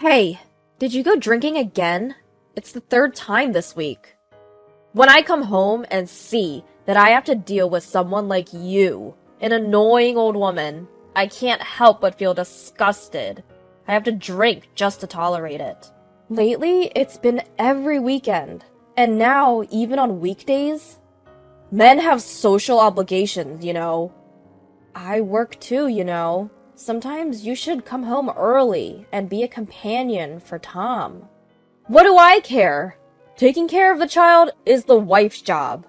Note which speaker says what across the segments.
Speaker 1: Hey, did you go drinking again? It's the third time this week. When I come home and see that I have to deal with someone like you, an annoying old woman, I can't help but feel disgusted. I have to drink just to tolerate it. Lately, it's been every weekend, and now even on weekdays. Men have social obligations, you know. I work too, you know. Sometimes you should come home early and be a companion for Tom. What do I care? Taking care of the child is the wife's job.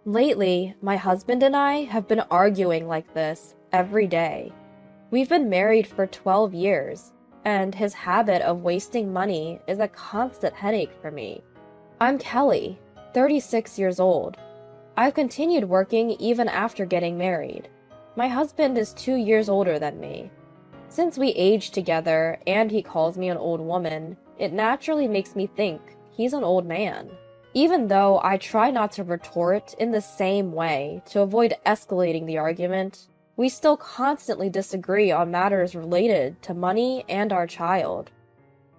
Speaker 1: Lately, my husband and I have been arguing like this every day. We've been married for 12 years, and his habit of wasting money is a constant headache for me. I'm Kelly, 36 years old. I've continued working even after getting married. My husband is 2 years older than me. Since we aged together and he calls me an old woman, it naturally makes me think he's an old man. Even though I try not to retort in the same way to avoid escalating the argument, we still constantly disagree on matters related to money and our child.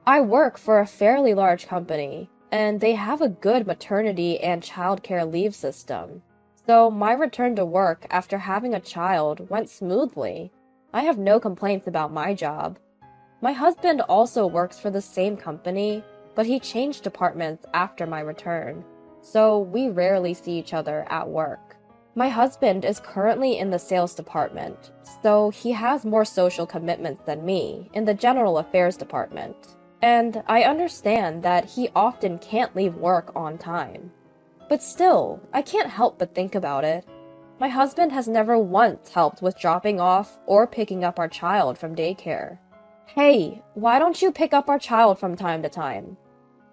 Speaker 1: I work for a fairly large company, and they have a good maternity and childcare leave system. So my return to work after having a child went smoothly. I have no complaints about my job. My husband also works for the same company, but he changed departments after my return, so we rarely see each other at work. My husband is currently in the sales department, so he has more social commitments than me in the general affairs department, and I understand that he often can't leave work on time. But still, I can't help but think about it. My husband has never once helped with dropping off or picking up our child from daycare. Hey, why don't you pick up our child from time to time?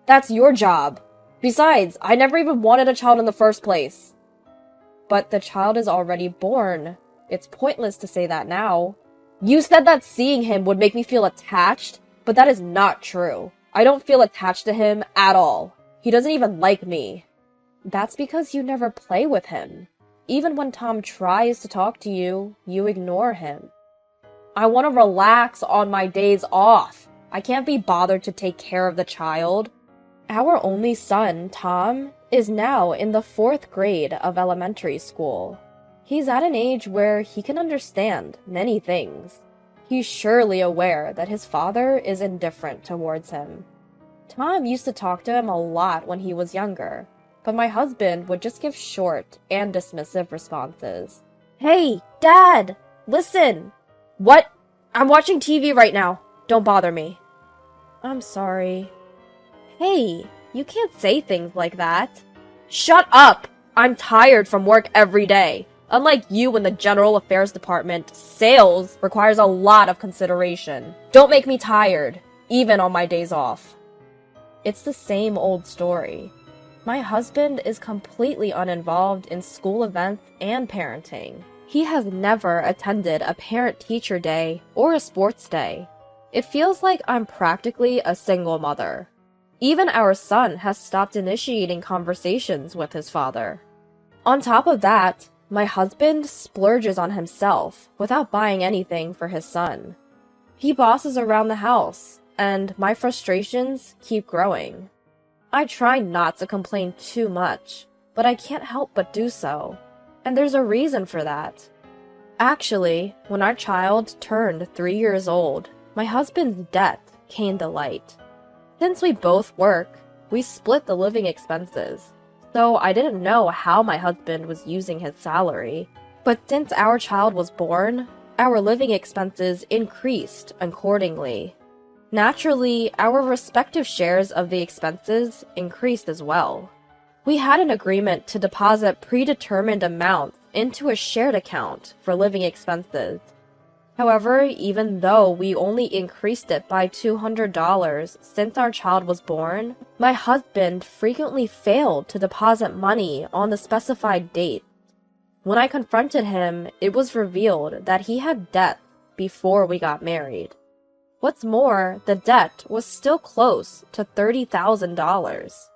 Speaker 1: That's your job. Besides, I never even wanted a child in the first place. But the child is already born. It's pointless to say that now. You said that seeing him would make me feel attached, but that is not true. I don't feel attached to him at all. He doesn't even like me. That's because you never play with him. Even when Tom tries to talk to you, you ignore him. I want to relax on my days off. I can't be bothered to take care of the child. Our only son, Tom, is now in the 4th grade of elementary school. He's at an age where he can understand many things. He's surely aware that his father is indifferent towards him. Tom used to talk to him a lot when he was younger, but my husband would just give short and dismissive responses. Hey, Dad! Listen! What? I'm watching TV right now. Don't bother me. I'm sorry. Hey, you can't say things like that. Shut up! I'm tired from work every day. Unlike you in the general affairs department, sales requires a lot of consideration. Don't make me tired, even on my days off. It's the same old story. My husband is completely uninvolved in school events and parenting. He has never attended a parent-teacher day or a sports day. It feels like I'm practically a single mother. Even our son has stopped initiating conversations with his father. On top of that, my husband splurges on himself without buying anything for his son. He bosses around the house, and my frustrations keep growing. I try not to complain too much, but I can't help but do so, and there's a reason for that. Actually, when our child turned 3 years old, my husband's debt came to light. Since we both work, we split the living expenses, so I didn't know how my husband was using his salary. But since our child was born, our living expenses increased accordingly. Naturally, our respective shares of the expenses increased as well. We had an agreement to deposit predetermined amounts into a shared account for living expenses. However, even though we only increased it by $200 since our child was born, my husband frequently failed to deposit money on the specified date. When I confronted him, it was revealed that he had debt before we got married. What's more, the debt was still close to $30,000.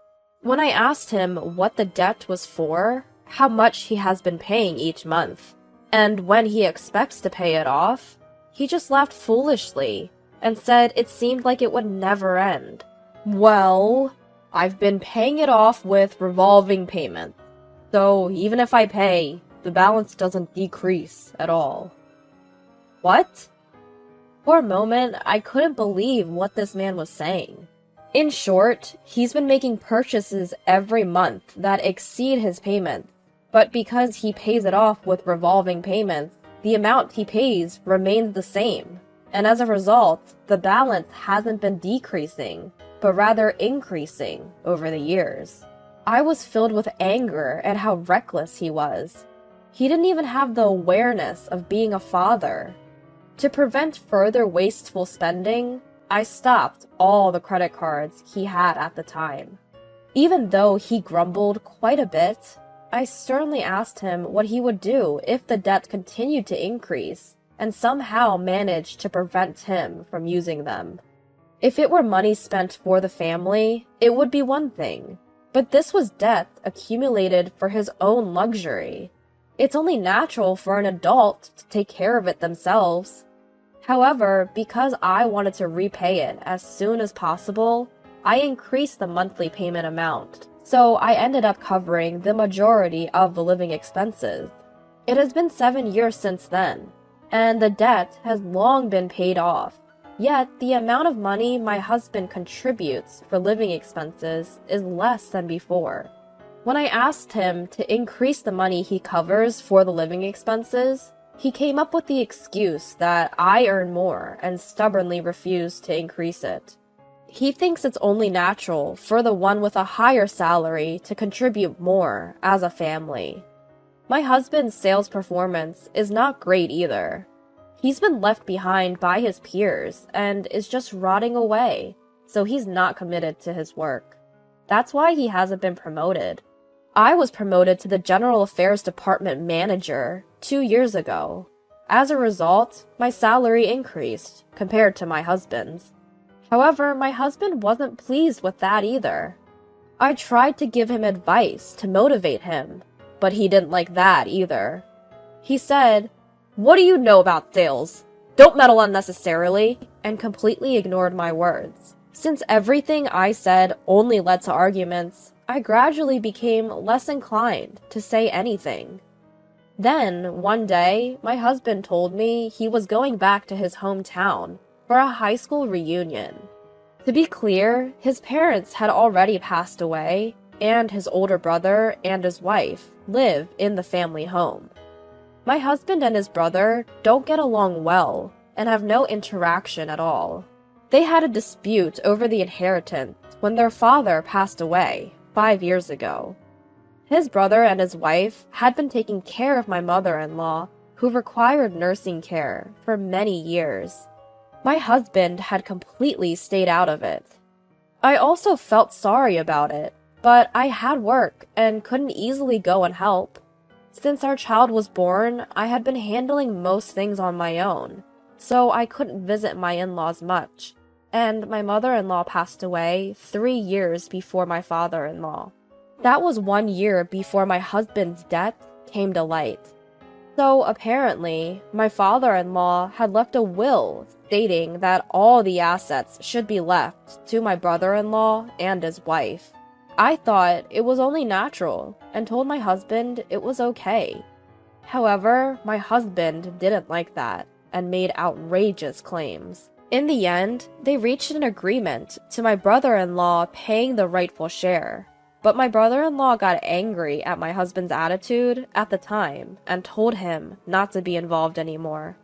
Speaker 1: When I asked him what the debt was for, how much he has been paying each month, and when he expects to pay it off, he just laughed foolishly and said it seemed like it would never end. Well, I've been paying it off with revolving payments, so even if I pay, the balance doesn't decrease at all. What? For a moment, I couldn't believe what this man was saying. In short, he's been making purchases every month that exceed his payments, but because he pays it off with revolving payments, the amount he pays remains the same, and as a result, the balance hasn't been decreasing, but rather increasing over the years. I was filled with anger at how reckless he was. He didn't even have the awareness of being a father. To prevent further wasteful spending, I stopped all the credit cards he had at the time. Even though he grumbled quite a bit, I sternly asked him what he would do if the debt continued to increase and somehow managed to prevent him from using them. If it were money spent for the family, it would be one thing, but this was debt accumulated for his own luxury. It's only natural for an adult to take care of it themselves. However, because I wanted to repay it as soon as possible, I increased the monthly payment amount, so I ended up covering the majority of the living expenses. It has been 7 years since then, and the debt has long been paid off. Yet, the amount of money my husband contributes for living expenses is less than before. When I asked him to increase the money he covers for the living expenses, he came up with the excuse that I earn more and stubbornly refused to increase it. He thinks it's only natural for the one with a higher salary to contribute more as a family. My husband's sales performance is not great either. He's been left behind by his peers and is just rotting away, so he's not committed to his work. That's why he hasn't been promoted. I was promoted to the General Affairs Department manager 2 years ago. As a result, my salary increased compared to my husband's. However, my husband wasn't pleased with that either. I tried to give him advice to motivate him, but he didn't like that either. He said, "What do you know about sales? Don't meddle unnecessarily," and completely ignored my words. Since everything I said only led to arguments, I gradually became less inclined to say anything. Then, one day, my husband told me he was going back to his hometown for a high school reunion. To be clear, his parents had already passed away, and his older brother and his wife live in the family home. My husband and his brother don't get along well and have no interaction at all. They had a dispute over the inheritance when their father passed away 5 years ago. His brother and his wife had been taking care of my mother-in-law, who required nursing care for many years. My husband had completely stayed out of it. I also felt sorry about it, but I had work and couldn't easily go and help. Since our child was born, I had been handling most things on my own, so I couldn't visit my in-laws much, and my mother-in-law passed away 3 years before my father-in-law. That was 1 year before my husband's death came to light. So apparently, my father-in-law had left a will stating that all the assets should be left to my brother-in-law and his wife. I thought it was only natural and told my husband it was okay. However, my husband didn't like that and made outrageous claims. In the end, they reached an agreement to my brother-in-law paying the rightful share. But my brother-in-law got angry at my husband's attitude at the time and told him not to be involved anymore.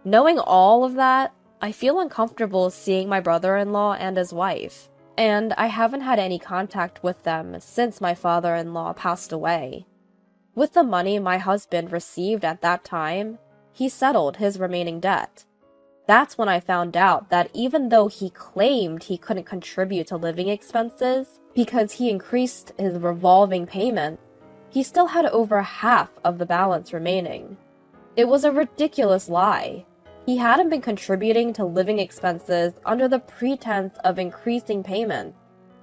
Speaker 1: Knowing all of that, I feel uncomfortable seeing my brother-in-law and his wife, and I haven't had any contact with them since my father-in-law passed away. With the money my husband received at that time, he settled his remaining debt. That's when I found out that even though he claimed he couldn't contribute to living expenses because he increased his revolving payment, he still had over half of the balance remaining. It was a ridiculous lie. He hadn't been contributing to living expenses under the pretense of increasing payments,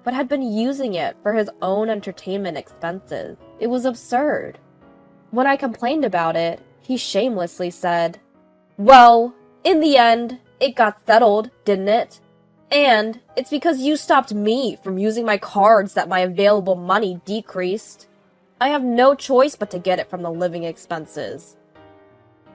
Speaker 1: but had been using it for his own entertainment expenses. It was absurd. When I complained about it, he shamelessly said, "Well, in the end, It got settled, didn't it? And it's because you stopped me from using my cards that my available money decreased. I have no choice but to get it from the living expenses.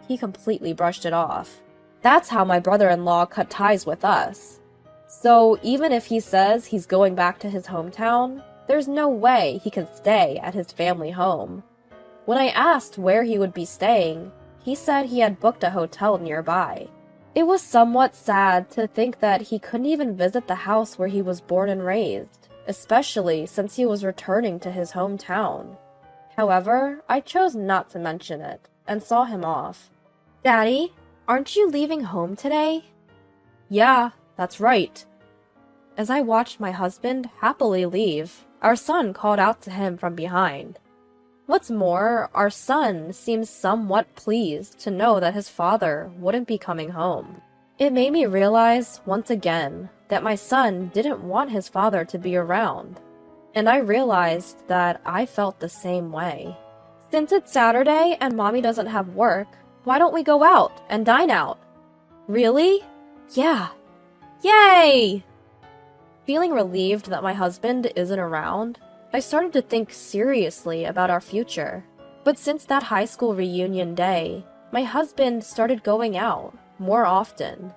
Speaker 1: He completely brushed it off. That's how my brother-in-law cut ties with us. So even if he says he's going back to his hometown, there's no way he can stay at his family home. When I asked where he would be staying, he said he had booked a hotel nearby. It was somewhat sad to think that he couldn't even visit the house where he was born and raised, especially since he was returning to his hometown. However, I chose not to mention it, and saw him off. Daddy, aren't you leaving home today? Yeah, that's right. As I watched my husband happily leave, our son called out to him from behind. What's more, our son seemed somewhat pleased to know that his father wouldn't be coming home. It made me realize, once again, that my son didn't want his father to be around. And I realized that I felt the same way. Since it's Saturday and Mommy doesn't have work, why don't we go out and dine out? Really? Yeah. Yay! Feeling relieved that my husband isn't around, I started to think seriously about our future. But since that high school reunion day, my husband started going out more often.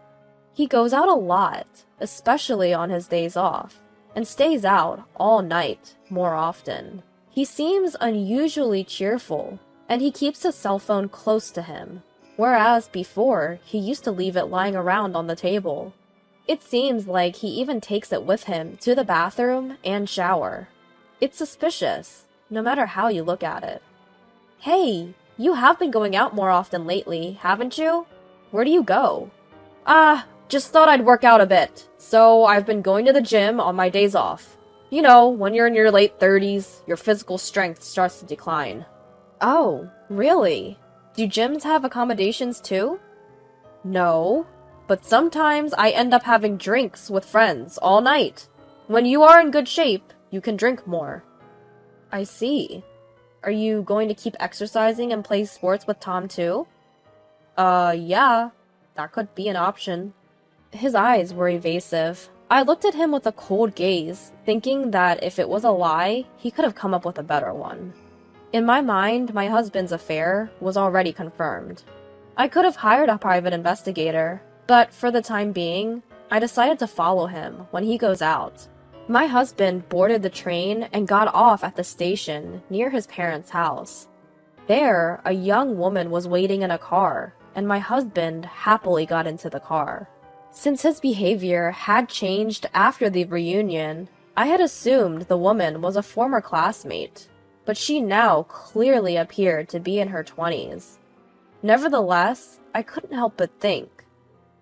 Speaker 1: He goes out a lot, especially on his days off, and stays out all night more often. He seems unusually cheerful, and he keeps his cell phone close to him, whereas before he used to leave it lying around on the table. It seems like he even takes it with him to the bathroom and shower. It's suspicious, no matter how you look at it. Hey, you have been going out more often lately, haven't you? Where do you go? Just thought I'd work out a bit, so I've been going to the gym on my days off. You know, when you're in your late 30s, your physical strength starts to decline. Oh, really? Do gyms have accommodations too? No, but sometimes I end up having drinks with friends all night. When you are in good shape, you can drink more. I see. Are you going to keep exercising and play sports with Tom too? Yeah. That could be an option. His eyes were evasive. I looked at him with a cold gaze, thinking that if it was a lie, he could have come up with a better one. In my mind, my husband's affair was already confirmed. I could have hired a private investigator, but for the time being, I decided to follow him when he goes out. My husband boarded the train and got off at the station near his parents' house. There, a young woman was waiting in a car, and my husband happily got into the car. Since his behavior had changed after the reunion, I had assumed the woman was a former classmate, but she now clearly appeared to be in her 20s. Nevertheless, I couldn't help but think.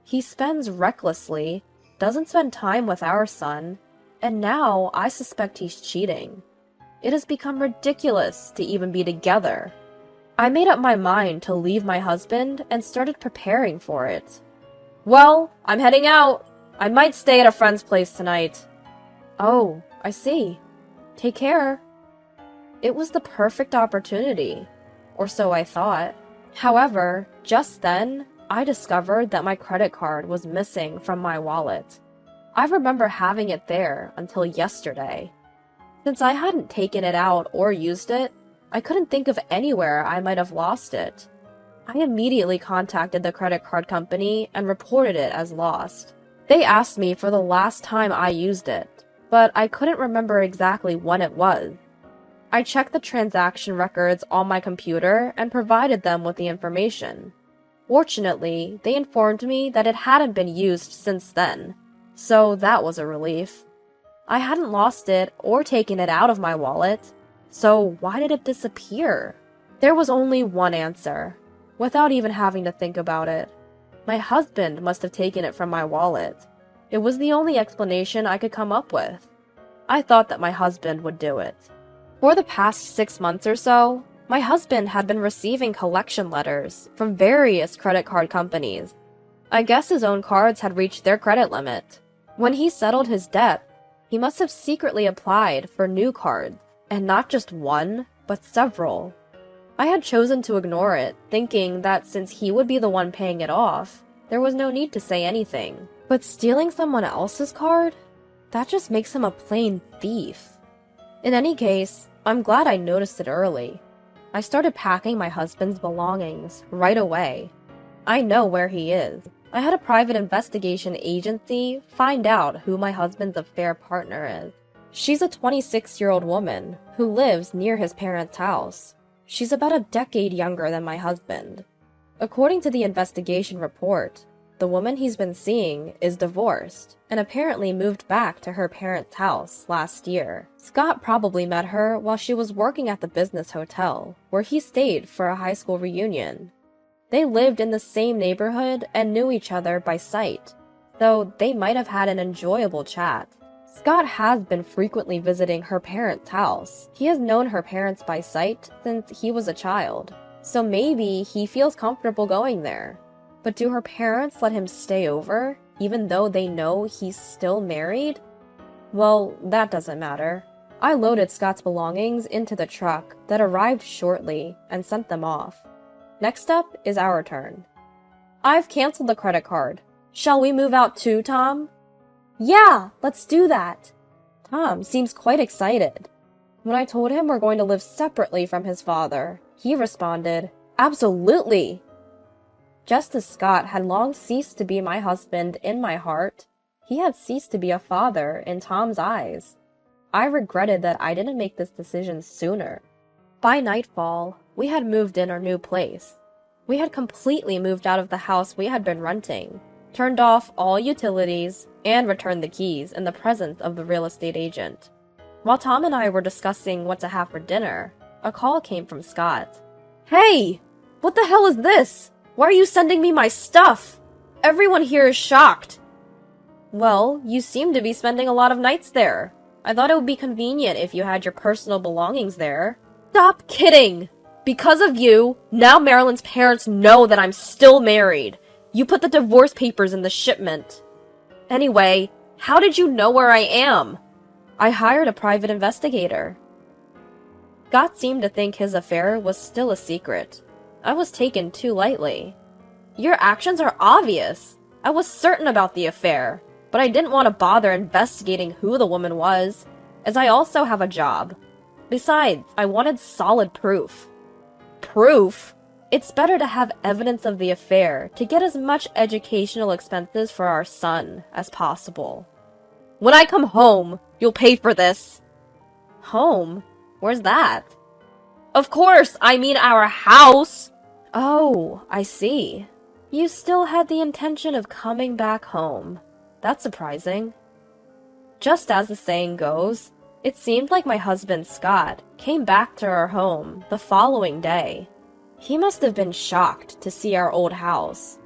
Speaker 1: He spends recklessly, doesn't spend time with our son, and now I suspect he's cheating. It has become ridiculous to even be together. I made up my mind to leave my husband and started preparing for it. Well, I'm heading out. I might stay at a friend's place tonight. Oh, I see. Take care. It was the perfect opportunity, or so I thought. However, just then, I discovered that my credit card was missing from my wallet. I remember having it there until yesterday. Since I hadn't taken it out or used it, I couldn't think of anywhere I might have lost it. I immediately contacted the credit card company and reported it as lost. They asked me for the last time I used it, but I couldn't remember exactly when it was. I checked the transaction records on my computer and provided them with the information. Fortunately, they informed me that it hadn't been used since then, so that was a relief. I hadn't lost it or taken it out of my wallet, so why did it disappear? There was only one answer, without even having to think about it. My husband must have taken it from my wallet. It was the only explanation I could come up with. I thought that my husband would do it. For the past 6 months or so, my husband had been receiving collection letters from various credit card companies. I guess his own cards had reached their credit limit. When he settled his debt, he must have secretly applied for new cards, and not just one, but several. I had chosen to ignore it, thinking that since he would be the one paying it off, There was no need to say anything. But stealing someone else's card? That just makes him a plain thief. In any case, I'm glad I noticed it early. I started packing my husband's belongings right away. I know where he is. I had a private investigation agency find out who my husband's affair partner is. She's a 26-year-old woman who lives near his parents' house. She's about a decade younger than my husband. According to the investigation report, the woman he's been seeing is divorced and apparently moved back to her parents' house last year. Scott probably met her while she was working at the business hotel, where he stayed for a high school reunion. They lived in the same neighborhood and knew each other by sight, though they might have had an enjoyable chat. Scott has been frequently visiting her parents' house. He has known her parents by sight since he was a child, so maybe he feels comfortable going there. But do her parents let him stay over, even though they know he's still married? Well, that doesn't matter. I loaded Scott's belongings into the truck that arrived shortly and sent them off. Next up is our turn. I've canceled the credit card. Shall we move out too, Tom? Yeah, let's do that. Tom seems quite excited. When I told him we're going to live separately from his father, he responded, "Absolutely." Just as Scott had long ceased to be my husband in my heart, he had ceased to be a father in Tom's eyes. I regretted that I didn't make this decision sooner. By nightfall, we had moved in our new place. We had completely moved out of the house we had been renting, turned off all utilities, and returned the keys in the presence of the real estate agent. While Tom and I were discussing what to have for dinner, a call came from Scott. "Hey! What the hell is this? Why are you sending me my stuff? Everyone here is shocked." "Well, you seem to be spending a lot of nights there. I thought it would be convenient if you had your personal belongings there." "Stop kidding! Because of you, now Marilyn's parents know that I'm still married. You put the divorce papers in the shipment. Anyway, how did you know where I am?" "I hired a private investigator." Scott seemed to think his affair was still a secret. I was taken too lightly. "Your actions are obvious. I was certain about the affair, but I didn't want to bother investigating who the woman was, as I also have a job. Besides, I wanted solid proof." "Proof? It's better to have evidence of the affair to get as much educational expenses for our son as possible." "When I come home, you'll pay for this." "Home? Where's that?" "Of course, I mean our house." "Oh, I see. You still had the intention of coming back home. That's surprising." Just as the saying goes, it seemed like my husband Scott came back to our home the following day. He must have been shocked to see our old house.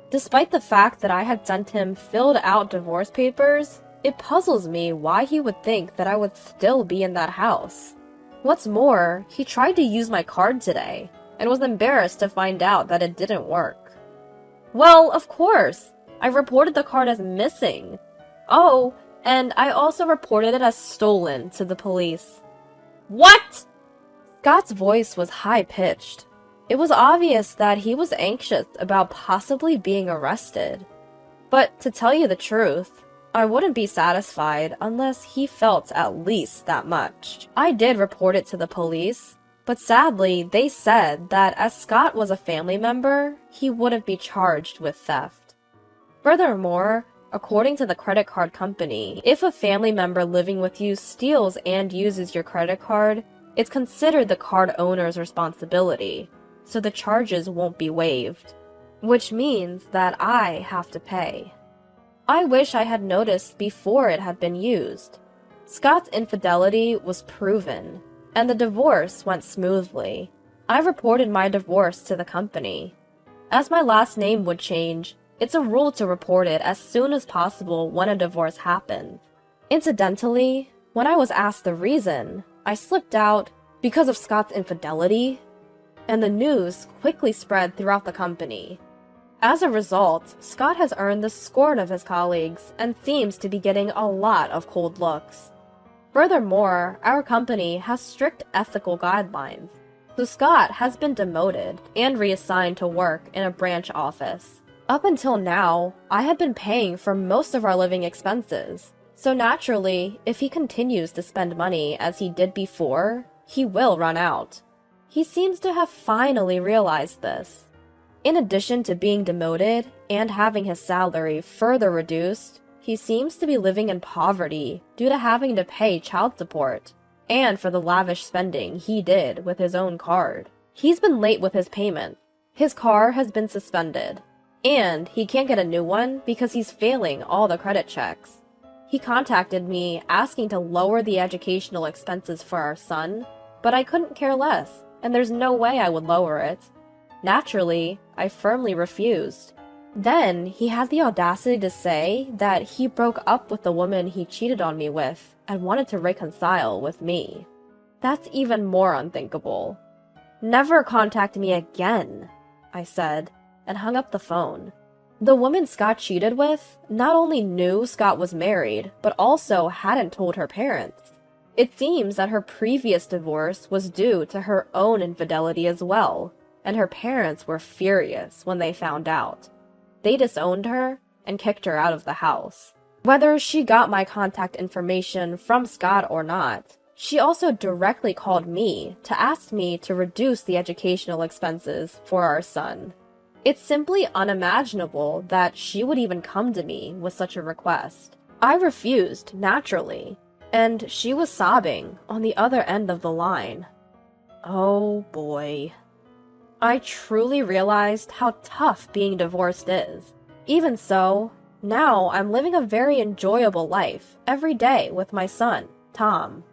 Speaker 1: Despite the fact that I had sent him filled out divorce papers, it puzzles me why he would think that I would still be in that house. What's more, he tried to use my card today, and was embarrassed to find out that it didn't work. "Well, of course. I reported the card as missing. Oh, and I also reported it as stolen to the police." "What?" Scott's voice was high-pitched. It was obvious that he was anxious about possibly being arrested. But to tell you the truth, I wouldn't be satisfied unless he felt at least that much. I did report it to the police, but sadly, they said that as Scott was a family member, he wouldn't be charged with theft. Furthermore, according to the credit card company, if a family member living with you steals and uses your credit card, it's considered the card owner's responsibility, so the charges won't be waived, which means that I have to pay. I wish I had noticed before it had been used. Scott's infidelity was proven, and the divorce went smoothly. I reported my divorce to the company. As my last name would change, it's a rule to report it as soon as possible when a divorce happens. Incidentally, when I was asked the reason, I slipped out, "because of Scott's infidelity," and the news quickly spread throughout the company. As a result, Scott has earned the scorn of his colleagues and seems to be getting a lot of cold looks. Furthermore, our company has strict ethical guidelines, so Scott has been demoted and reassigned to work in a branch office. Up until now, I had been paying for most of our living expenses. So naturally, if he continues to spend money as he did before, he will run out. He seems to have finally realized this. In addition to being demoted and having his salary further reduced, he seems to be living in poverty due to having to pay child support, and for the lavish spending he did with his own card. He's been late with his payment. His car has been suspended, and he can't get a new one because he's failing all the credit checks. He contacted me asking to lower the educational expenses for our son, but I couldn't care less, and there's no way I would lower it. Naturally, I firmly refused. Then, he had the audacity to say that he broke up with the woman he cheated on me with and wanted to reconcile with me. That's even more unthinkable. "Never contact me again," I said, and hung up the phone. The woman Scott cheated with not only knew Scott was married, but also hadn't told her parents. It seems that her previous divorce was due to her own infidelity as well, and her parents were furious when they found out. They disowned her and kicked her out of the house. Whether she got my contact information from Scott or not, she also directly called me to ask me to reduce the educational expenses for our son. It's simply unimaginable that she would even come to me with such a request. I refused, naturally, and she was sobbing on the other end of the line. Oh boy. I truly realized how tough being divorced is. Even so, now I'm living a very enjoyable life every day with my son, Tom.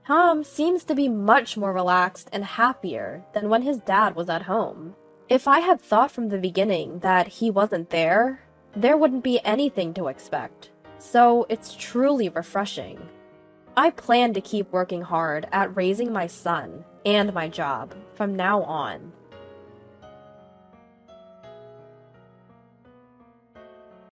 Speaker 1: Tom seems to be much more relaxed and happier than when his dad was at home. If I had thought from the beginning that he wasn't there, there wouldn't be anything to expect. So it's truly refreshing. I plan to keep working hard at raising my son and my job from now on.